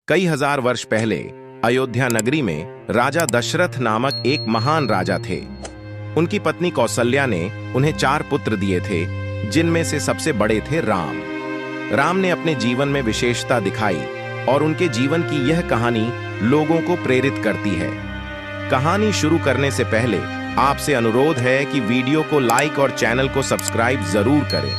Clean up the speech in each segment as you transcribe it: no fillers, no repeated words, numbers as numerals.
कई हजार वर्ष पहले अयोध्या नगरी में राजा दशरथ नामक एक महान राजा थे। उनकी पत्नी कौसल्या ने उन्हें 4 पुत्र दिए थे, जिनमें से सबसे बड़े थे राम। राम ने अपने जीवन में विशेषता दिखाई और उनके जीवन की यह कहानी लोगों को प्रेरित करती है। कहानी शुरू करने से पहले आपसे अनुरोध है कि वीडियो को लाइक और चैनल को सब्सक्राइब जरूर करें।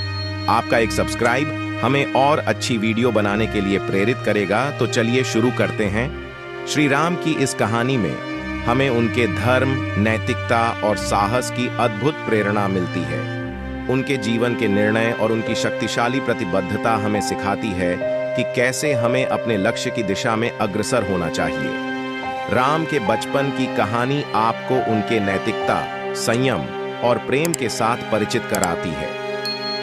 आपका एक सब्सक्राइब हमें और अच्छी वीडियो बनाने के लिए प्रेरित करेगा। तो चलिए शुरू करते हैं। श्री राम की इस कहानी में हमें उनके धर्म, नैतिकता और साहस की अद्भुत प्रेरणा मिलती है। उनके जीवन के निर्णय और उनकी शक्तिशाली प्रतिबद्धता हमें सिखाती है कि कैसे हमें अपने लक्ष्य की दिशा में अग्रसर होना चाहिए। राम के बचपन की कहानी आपको उनके नैतिकता, संयम और प्रेम के साथ परिचित कराती है।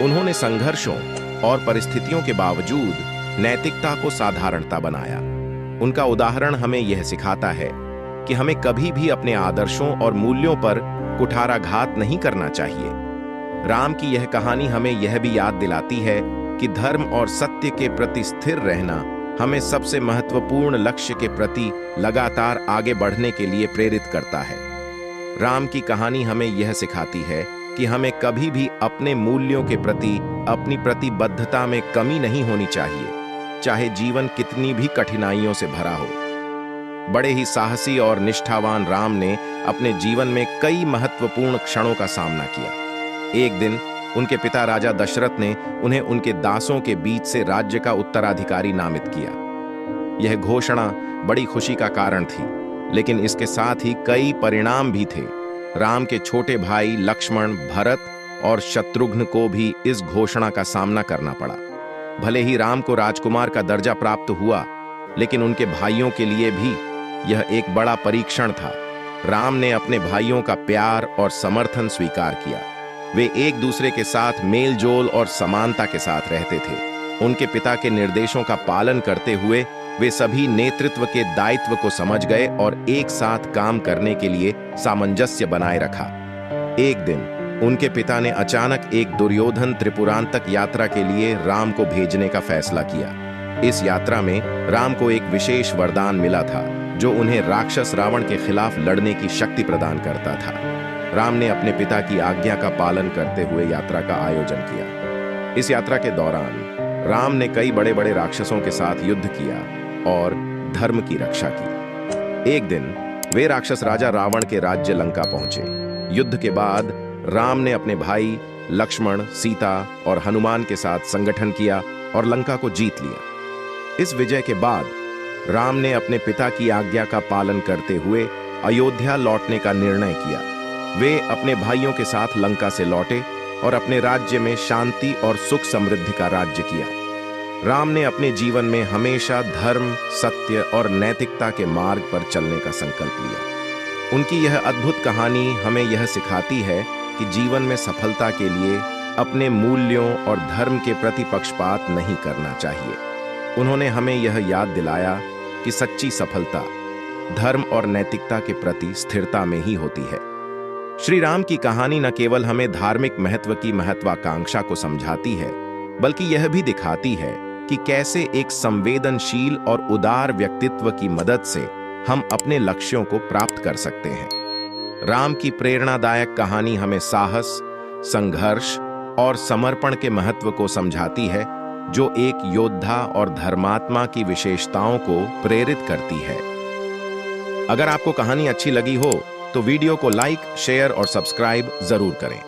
उन्होंने संघर्षों और परिस्थितियों के बावजूद नैतिकता को साधारणता बनाया। उनका उदाहरण हमें यह सिखाता है कि हमें कभी भी अपने आदर्शों और मूल्यों पर कुठाराघात नहीं करना चाहिए। राम की यह कहानी हमें यह भी याद दिलाती है कि धर्म और सत्य के प्रति स्थिर रहना हमें सबसे महत्वपूर्ण लक्ष्य के प्रति लगातार आगे बढ़ने के लिए प्रेरित करता है। राम की कहानी हमें यह सिखाती है कि हमें कभी भी अपने मूल्यों के प्रति अपनी प्रतिबद्धता में कमी नहीं होनी चाहिए, चाहे जीवन कितनी भी कठिनाइयों से भरा हो। बड़े ही साहसी और निष्ठावान राम ने अपने जीवन में कई महत्वपूर्ण क्षणों का सामना किया। एक दिन उनके पिता राजा दशरथ ने उन्हें उनके दासों के बीच से राज्य का उत्तराधिकारी नामित किया। यह घोषणा बड़ी खुशी का कारण थी, लेकिन इसके साथ ही कई परिणाम भी थे। राम के छोटे भाई लक्ष्मण, भरत और शत्रुघ्न को भी इस घोषणा का सामना करना पड़ा। भले ही राम को राजकुमार का दर्जा प्राप्त हुआ, लेकिन उनके भाइयों के लिए भी यह एक बड़ा परीक्षण था। राम ने अपने भाइयों का प्यार और समर्थन स्वीकार किया। वे एक दूसरे के साथ मेलजोल और समानता के साथ रहते थे। उनके पिता के निर्देशों का पालन करते हुए वे सभी नेतृत्व के दायित्व को समझ गए और एक साथ काम करने के लिए सामंजस्य बनाए रखा। एक दिन उनके पिता ने अचानक एक दुर्योधन त्रिपुरांतक यात्रा के लिए राम को भेजने का फैसला किया। इस यात्रा में राम को एक विशेष वरदान मिला था, जो उन्हें राक्षस रावण के खिलाफ लड़ने की शक्ति प्रदान करता था। राम ने अपने पिता की आज्ञा का पालन करते हुए यात्रा का आयोजन किया। इस यात्रा के दौरान राम ने कई बड़े बड़े राक्षसों के साथ युद्ध किया और धर्म की रक्षा की। एक दिन वे राक्षस राजा रावण के राज्य लंका पहुंचे। युद्ध के बाद राम ने अपने भाई लक्ष्मण, सीता और हनुमान के साथ संगठन किया और लंका को जीत लिया। इस विजय के बाद राम ने अपने पिता की आज्ञा का पालन करते हुए अयोध्या लौटने का निर्णय किया। वे अपने भाइयों के साथ लंका से लौटे और अपने राज्य में शांति और सुख समृद्धि का राज्य किया। राम ने अपने जीवन में हमेशा धर्म, सत्य और नैतिकता के मार्ग पर चलने का संकल्प लिया। उनकी यह अद्भुत कहानी हमें यह सिखाती है कि जीवन में सफलता के लिए अपने मूल्यों और धर्म के प्रति पक्षपात नहीं करना चाहिए। उन्होंने हमें यह याद दिलाया कि सच्ची सफलता धर्म और नैतिकता के प्रति स्थिरता में ही होती है। श्री राम की कहानी न केवल हमें धार्मिक महत्व की महत्वाकांक्षा को समझाती है, बल्कि यह भी दिखाती है कि कैसे एक संवेदनशील और उदार व्यक्तित्व की मदद से हम अपने लक्ष्यों को प्राप्त कर सकते हैं। राम की प्रेरणादायक कहानी हमें साहस, संघर्ष और समर्पण के महत्व को समझाती है, जो एक योद्धा और धर्मात्मा की विशेषताओं को प्रेरित करती है। अगर आपको कहानी अच्छी लगी हो तो वीडियो को लाइक, शेयर और सब्सक्राइब जरूर करें।